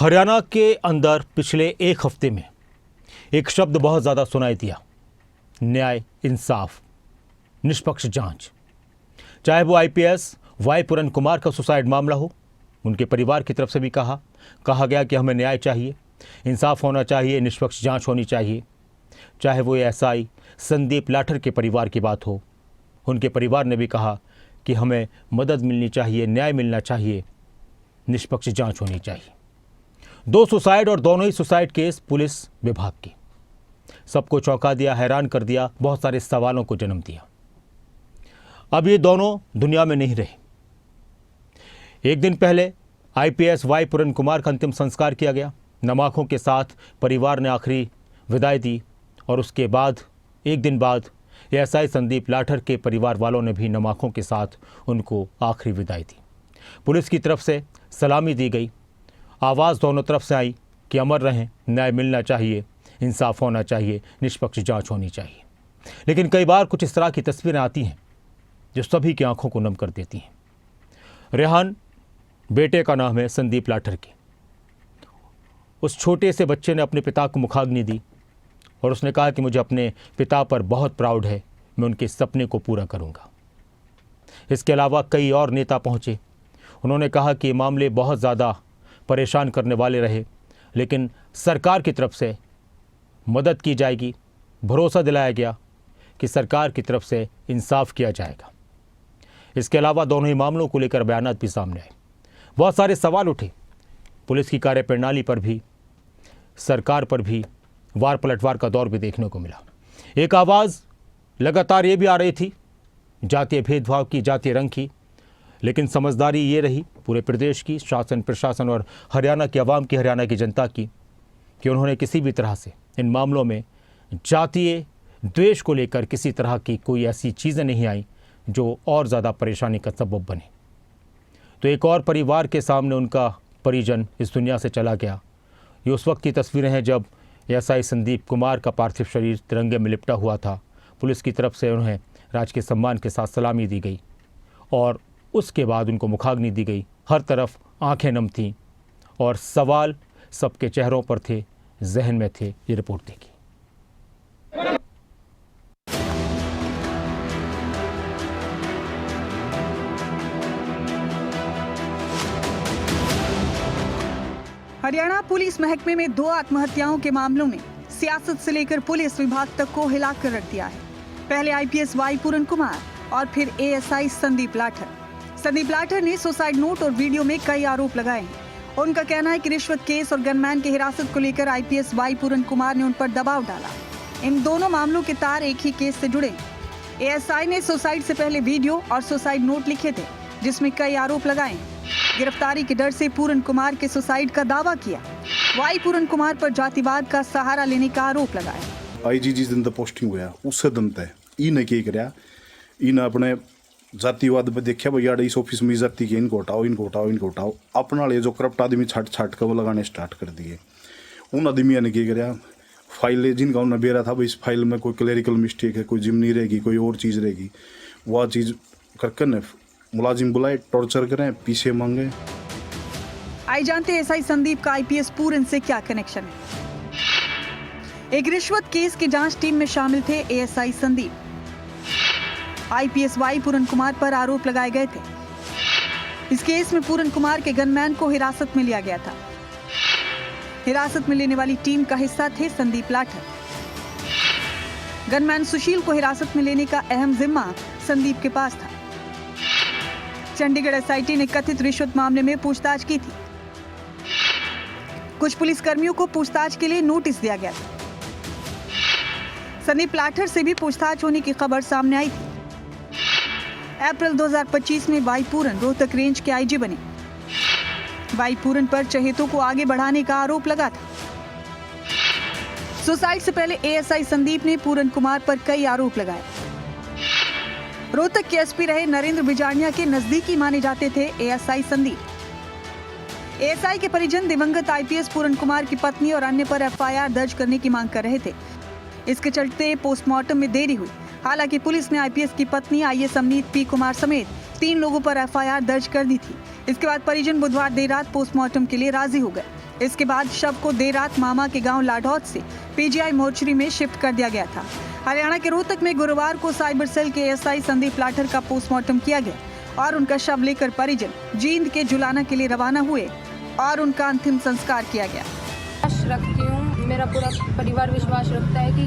हरियाणा के अंदर पिछले एक हफ्ते में एक शब्द बहुत ज़्यादा सुनाई दिया, न्याय, इंसाफ, निष्पक्ष जांच। चाहे वो आईपीएस वाई पूरन कुमार का सुसाइड मामला हो, उनके परिवार की तरफ से भी कहा गया कि हमें न्याय चाहिए, इंसाफ होना चाहिए, निष्पक्ष जांच होनी चाहिए। चाहे वो एएसआई संदीप लाठर के परिवार की बात हो, उनके परिवार ने भी कहा कि हमें मदद मिलनी चाहिए, न्याय मिलना चाहिए, निष्पक्ष जांच होनी चाहिए। दो सुसाइड और दोनों ही सुसाइड केस पुलिस विभाग की सबको चौंका दिया, हैरान कर दिया, बहुत सारे सवालों को जन्म दिया। अब ये दोनों दुनिया में नहीं रहे। एक दिन पहले आईपीएस वाई पूरन कुमार का अंतिम संस्कार किया गया, नम आंखों के साथ परिवार ने आखिरी विदाई दी और उसके बाद एक दिन बाद एएसआई संदीप लाठर के परिवार वालों ने भी नम आंखों के साथ उनको आखिरी विदाई दी। पुलिस की तरफ से सलामी दी गई, आवाज़ दोनों तरफ से आई कि अमर रहें, न्याय मिलना चाहिए, इंसाफ होना चाहिए, निष्पक्ष जांच होनी चाहिए। लेकिन कई बार कुछ इस तरह की तस्वीरें आती हैं जो सभी की आंखों को नम कर देती हैं। रेहान बेटे का नाम है, संदीप लाठर के। उस छोटे से बच्चे ने अपने पिता को मुखाग्नि दी और उसने कहा कि मुझे अपने पिता पर बहुत प्राउड है, मैं उनके सपने को पूरा करूंगा। इसके अलावा कई और नेता पहुंचे, उन्होंने कहा कि ये मामले बहुत ज़्यादा परेशान करने वाले रहे, लेकिन सरकार की तरफ से मदद की जाएगी। भरोसा दिलाया गया कि सरकार की तरफ से इंसाफ किया जाएगा। इसके अलावा दोनों ही मामलों को लेकर बयानात भी सामने आए, बहुत सारे सवाल उठे। पुलिस की कार्यप्रणाली पर भी, सरकार पर भी वार पलटवार का दौर भी देखने को मिला। एक आवाज़ लगातार ये भी आ रही थी जातीय भेदभाव की, जातीय रंग की, लेकिन समझदारी ये रही पूरे प्रदेश की, शासन प्रशासन और हरियाणा की आवाम की, हरियाणा की जनता की, कि उन्होंने किसी भी तरह से इन मामलों में जातीय द्वेष को लेकर किसी तरह की कोई ऐसी चीज़ें नहीं आई जो और ज़्यादा परेशानी का सबब बने। तो एक और परिवार के सामने उनका परिजन इस दुनिया से चला गया। ये उस वक्त की तस्वीरें हैं जब एएसआई संदीप कुमार का पार्थिव शरीर तिरंगे में लिपटा हुआ था। पुलिस की तरफ से उन्हें राजकीय सम्मान के साथ सलामी दी गई और उसके बाद उनको मुखाग्नि दी गई। हर तरफ आंखें नम थीं और सवाल सबके चेहरों पर थे, जहन में थे। ये रिपोर्ट देखी। हरियाणा पुलिस महकमे में दो आत्महत्याओं के मामलों में सियासत से लेकर पुलिस विभाग तक को हिलाकर रख दिया है। पहले आईपीएस वाई पूरन कुमार और फिर एएसआई संदीप लाठर। संदीप लाठर ने सुसाइड नोट और वीडियो में कई आरोप लगाए हैं। उनका कहना है कि रिश्वत केस और गनमैन की हिरासत को लेकर आईपीएस वाई पूरन कुमार ने उन पर दबाव डाला। इन दोनों मामलों के तार एक ही केस से जुड़े। एएसआई ने सुसाइड से पहले वीडियो और सुसाइड नोट लिखे थे जिसमें कई आरोप लगाए। गिरफ्तारी के डर से पूरन कुमार के सुसाइड का दावा किया। वाई पूरन कुमार पर जातिवाद का सहारा लेने का आरोप लगाया। आईजी जिस दिन पोस्टिंग हुआ उससे दिन तय इन्हें क्या कराया, इन अपने जातिवाद में देखा भाई यार इस ऑफिस में जाति के इनको हटाओ, इनको हटाओ, इनको हटाओ। अपना ले जो करप्ट आदमी छाट छाट कर वो लगाने स्टार्ट कर दिए। उन आदमियों ने क्या कराया, फाइलें जिनका उन्हें बेरा था भाई इस फाइल में कोई क्लेरिकल मिस्टेक है, कोई जिमनी रहेगी, कोई और चीज़ रहेगी, वह चीज़ करके न मुलाजिम बुलाए, टॉर्चर करें, पीछे मांगे। आई जानते एएसआई संदीप का आईपीएस पूरन से क्या कनेक्शन है। एक रिश्वत केस की जांच टीम में शामिल थे एएसआई संदीप। आईपीएस वाई पूरन कुमार पर आरोप लगाए गए थे। इस केस में पूरन कुमार के गनमैन को हिरासत में लिया गया था। हिरासत में लेने वाली टीम का हिस्सा थे संदीप लाठर। गनमैन सुशील को हिरासत में लेने का अहम जिम्मा संदीप के पास था। चंडीगढ़ एसआईटी ने कथित रिश्वत मामले में पूछताछ की थी। कुछ पुलिसकर्मियों को पूछताछ के लिए नोटिस दिया गया था। संदीप लाठर से भी पूछताछ होने की खबर सामने आई थी। अप्रैल 2025 में वाई पूरन रोहतक रेंज के आईजी बने। वाई पूरन पर चहेतों को आगे बढ़ाने का आरोप लगा था। सुसाइड से पहले एएसआई संदीप ने पूरन कुमार पर कई आरोप लगाए। रोहतक के एसपी रहे नरेंद्र बिजानिया के नजदीकी माने जाते थे एएसआई संदीप। एएसआई के परिजन दिवंगत आईपीएस पूरन कुमार की पत्नी और अन्य पर एफआईआर दर्ज करने की मांग कर रहे थे। इसके चलते पोस्टमार्टम में देरी हुई। हालांकि पुलिस ने आईपीएस की पत्नी आईएएस अमनीत पी कुमार समेत 3 लोगों पर एफआईआर दर्ज कर दी थी। इसके बाद परिजन बुधवार देर रात पोस्टमार्टम के लिए राजी हो गए। इसके बाद शव को देर रात मामा के गांव लाढौत से पीजीआई मोर्चरी में शिफ्ट कर दिया गया था। हरियाणा के रोहतक में गुरुवार को साइबर सेल के एएसआई संदीप लाठर का पोस्टमार्टम किया गया और उनका शव लेकर परिजन जींद के जुलाना के लिए रवाना हुए और उनका अंतिम संस्कार किया गया। विश्वास रखती हूँ, मेरा पूरा परिवार विश्वास रखता है कि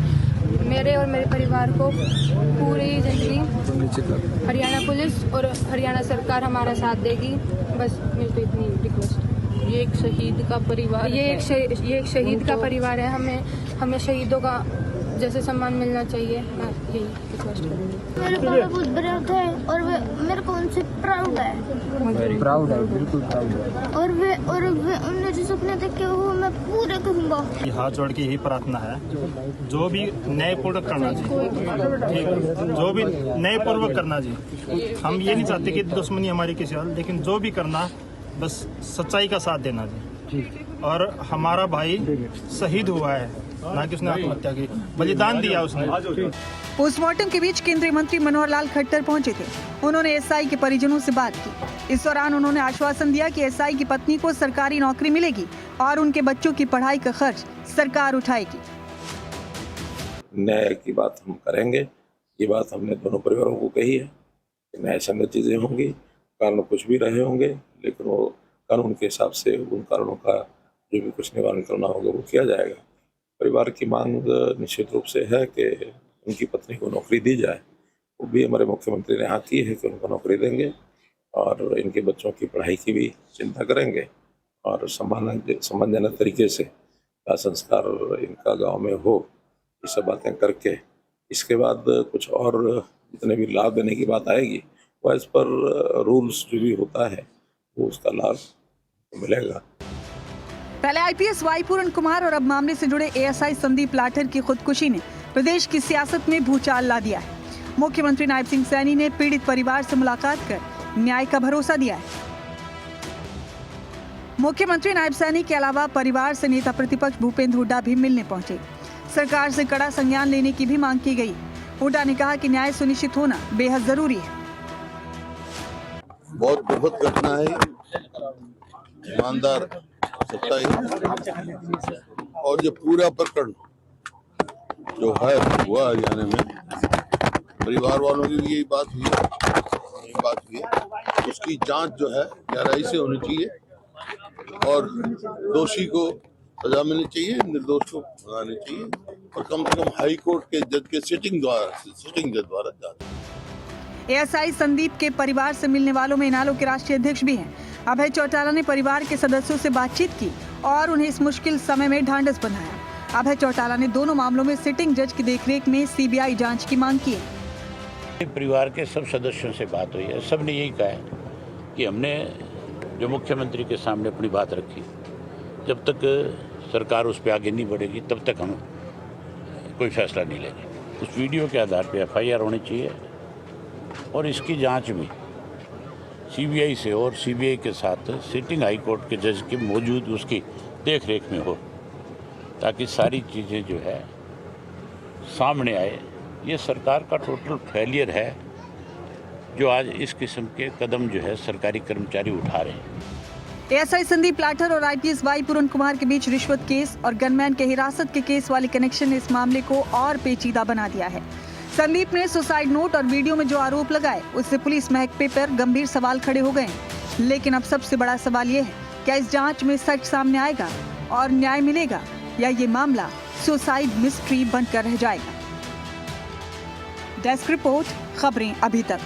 मेरे और मेरे परिवार को पूरी जिंदगी हरियाणा पुलिस और हरियाणा सरकार हमारा साथ देगी। बस मेरी तो इतनी रिक्वेस्ट है। ये एक शहीद का परिवार ये एक शहीद का परिवार है। हमें शहीदों का जैसे सम्मान मिलना चाहिए। मैं यही रिक्वेस्ट करूँगी। मेरे पापा बहुत ब्रेव थे और वे मेरे को उनसे प्राउड है। प्राउड है, बिल्कुल प्राउड है। और वे उन्होंने जो सपने देखे वो मैं पूरे करूँगा। हाथ जोड़ के यही प्रार्थना है, जो भी न्यायपूर्वक करना जी, ठीक है, जो भी न्यायपूर्वक करना जी। हम ये नहीं चाहते कि दुश्मनी हमारी किसी और, लेकिन जो भी करना बस सच्चाई का साथ देना जी। और हमारा भाई शहीद हुआ है, ना कि उसने आत्महत्या की, बलिदान दिया उसने। पोस्टमार्टम के बीच केंद्रीय मंत्री मनोहर लाल खट्टर पहुंचे थे। उन्होंने एसआई के परिजनों से बात की। इस दौरान उन्होंने आश्वासन दिया कि एसआई की पत्नी को सरकारी नौकरी मिलेगी और उनके बच्चों की पढ़ाई का खर्च सरकार उठाएगी। न्याय की बात हम करेंगे, ये बात हमने दोनों परिवारों को कही है। न्याय संगत चीजें होंगी, कारण कुछ भी रहे होंगे, लेकिन वो कानून के हिसाब से उन कारणों का जो भी कुछ निवारण करना होगा वो किया जाएगा। परिवार की मांग निश्चित रूप से है कि उनकी पत्नी को नौकरी दी जाए। वो भी हमारे मुख्यमंत्री ने हाँ की है कि उनको नौकरी देंगे और इनके बच्चों की पढ़ाई की भी चिंता करेंगे और सम्मानजनक तरीके से का संस्कार इनका गांव में हो। ये सब बातें करके इसके बाद कुछ और जितने भी लाभ देने की बात आएगी वो एज पर रूल्स जो भी होता है वो उसका लाभ मिलेगा। पहले आईपीएस वाई पूरन कुमार और अब मामले से जुड़े एएसआई संदीप लाठर की खुदकुशी ने प्रदेश की सियासत में भूचाल ला दिया है। मुख्यमंत्री नायब सिंह सैनी ने पीड़ित परिवार से मुलाकात कर न्याय का भरोसा दिया है। मुख्यमंत्री नायब सैनी के अलावा परिवार से नेता प्रतिपक्ष भूपेंद्र हुड्डा भी मिलने पहुंचे। सरकार से कड़ा संज्ञान लेने की भी मांग की गई। हुड्डा ने कहा कि न्याय सुनिश्चित होना बेहद जरूरी है। बहुत दुखद घटना है, ईमानदार सच्चाई और ये पूरा प्रकरण जो है हुआ हरियाणा में, परिवार वालों की भी यही बात हुई है। उसकी जांच जो है गहराई से होनी चाहिए और दोषी को सजा मिलनी चाहिए, निर्दोष को बनानी चाहिए और कम से कम हाई कोर्ट के जज के सिटिंग जज द्वारा जांच। एएसआई संदीप के परिवार से मिलने वालों में इनालो के राष्ट्रीय अध्यक्ष भी हैं। अभय चौटाला ने परिवार के सदस्यों से बातचीत की और उन्हें इस मुश्किल समय में ढांढस बंधाया। अभय चौटाला ने दोनों मामलों में सिटिंग जज की देखरेख में सीबीआई जांच की मांग की है। परिवार के सब सदस्यों से बात हुई है, सबने यही कहा है कि हमने जो मुख्यमंत्री के सामने अपनी बात रखी, जब तक सरकार उस पर आगे नहीं बढ़ेगी तब तक हम कोई फैसला नहीं लेंगे। उस वीडियो के आधार पर एफआईआर होनी चाहिए और इसकी जांच भी सीबीआई से और सीबीआई के साथ सिटिंग हाई कोर्ट के जज के मौजूद उसकी देखरेख में हो, ताकि सारी चीज़ें जो है सामने आए। ये सरकार का टोटल फेलियर है जो आज इस किस्म के कदम जो है सरकारी कर्मचारी उठा रहे हैं। एएसआई संदीप लाठर और आईपीएस वाई पूरन कुमार के बीच रिश्वत केस और गनमैन के हिरासत के केस वाले कनेक्शन ने इस मामले को और पेचीदा बना दिया है। संदीप ने सुसाइड नोट और वीडियो में जो आरोप लगाए उससे पुलिस महकमे पर गंभीर सवाल खड़े हो गए। लेकिन अब सबसे बड़ा सवाल ये है, क्या इस जांच में सच सामने आएगा और न्याय मिलेगा या ये मामला सुसाइड मिस्ट्री बनकर रह जाएगा। डेस्क रिपोर्ट, खबरें अभी तक।